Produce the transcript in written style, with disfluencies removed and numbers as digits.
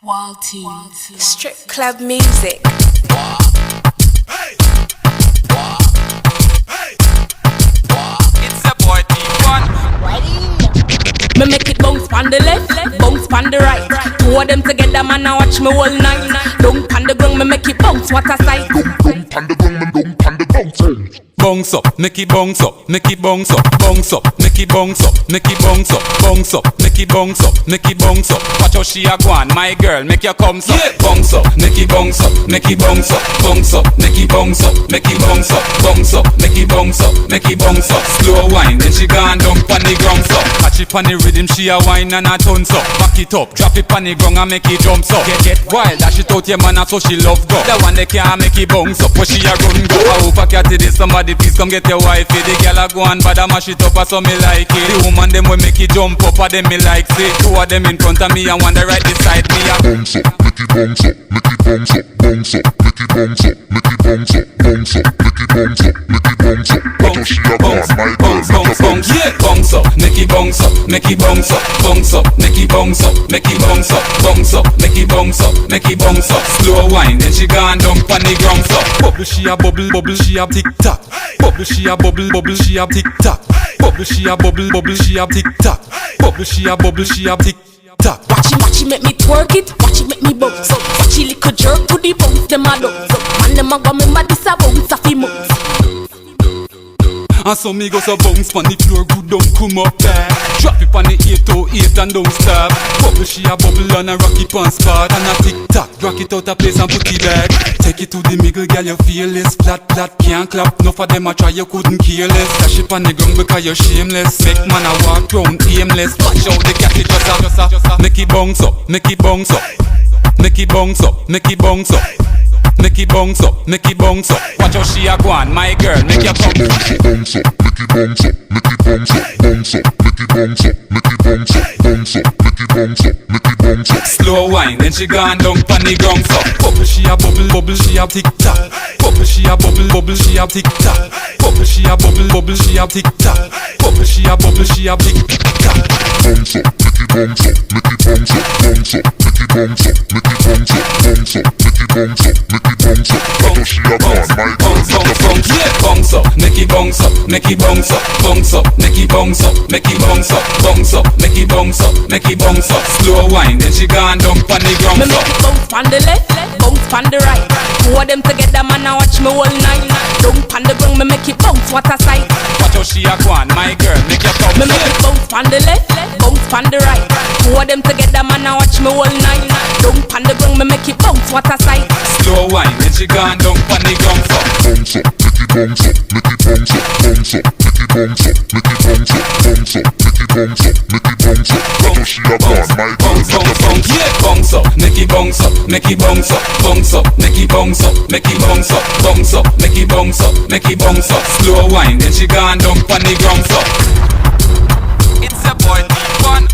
Wild tunes. Strip club music. It's a boy T1. Me make it bounce pon the left, bounce pon the right. Two of them together, man, I watch me all night. Down pon the ground, me make it bounce. What a sight! Down pon the ground, man, down pon the bounce. Bounce up, make it bounce up, make it bounce up, bounce up, make it bounce up, make it bounce up, bounce up, make it bounce up, make it bounce up. Watch how she a go on, my girl, make your come up. Bounce up, make it bounce up, make it bounce up, bounce up, make it bounce up, make it bounce up, bounce up, make it bounce up, make it bounce up. Slow wine, then she gone down pon the ground up. Catch it pon the rhythm, she a wine and a tons up. Back it up, drop it pon the ground and make it jump up. Get wild, dash it out your man, so she love go. The one that can't make it bounce up, where she a run go. I hope I catch this somebody. Please come get your wifey. The girl a go and bad a mash it up, so me like it. The woman them will make it jump up, a them me like say. Two of them in front of me and one the right beside me. Bounce up, make it bounce up, make it bounce up, bounce up, make it bounce up, make it bounce up, bounce up, make it bounce up, make it bounce up. Watch how she a go on, my girl, make her bounce. Yeah, bounce up, make it bounce up, make it bounce up, bounce up, make it bounce up, make it bounce up, bounce up, make it bounce up, make it bounce up. Slow wine, then she gone down pon the ground up. Bubble she a bubble, bubble she a tick tock. Bubble she a bubble, bubble she a tick tock. Bubble she a bubble, bubble she a tick tock. Bubble she a bubble she a tick tock. Watch it make me twerk it. Watch it make me bounce. Watch it little jerk to the bounce. Them a dance. Man them a go remember this a bounce a fi months. And so me go so bounce pon the floor, good don't come up back. Drop it pon the 808 and don't stop. Bubble she a bubble and a rock it pon spot. And a tick tock, rock it out a place and put it back. Take it to the middle, girl, you feel this. Flat, flat, can't clap. Enough of them a try, you couldn't care less. Dash it pon the ground because you're shameless. Make man a walk round aimless. Watch out the cat, it just a. Make it bounce up, make it bounce up. Make it bounce up, make it bounce up. Make it bounce up, make it bounce up. Watch how she a go on, my girl, make your come. Bounce up, make it bounce up, make it bounce up, bounce up, make it bounce up, make it bounce up, bounce up, make it bounce up, make it bounce up. Slow wine, then she gone down pon the ground up. Bubble she a bubble, bubble she a tick tock. Bubble she a bubble, bubble she a tick tock. Bubble she a bubble, bubble she a tick tock. Bubble she a bubble she a tick tock. Bounce up, make it bounce up, make it bounce up, bounce up, make it bounce up, make it bounce up, bounce up, make it bounce up, make it bounce up. Watch how she a go on, my girl, make her bounce. Yeah, bounce up, make it bounce up, make it bounce up, bounce up, make it bounce up, make it bounce up, bounce up, make it bounce up, make it bounce up. Slow wine, then she gone down pon the ground Me make it bounce pon the left, bounce pon the right. Two of them together, man, I watch me all night. Down pon the ground, me make it bounce. What a sight! Watch how she a go on, my girl, make your come. Me make it bounce pon the left, bounce pon the right. Two of them together, man, I watch me all night. Down pon the ground, me make it bounce. What a sight! Slow wine, then she gone down pon the ground up. Bounce up, make it bounce up, make it bounce up, bounce up, make it bounce up, make it bounce up, bounce up, make it bounce up, make it bounce up. Watch how she a go on, my girl, make her bounce. Yeah, bounce up, make it bounce up, make it bounce up, bounce up, make it bounce up, make it bounce up, bounce up, make it bounce up, make it bounce up. Slow wine, then she gone down pon the ground up. It's a boy T1.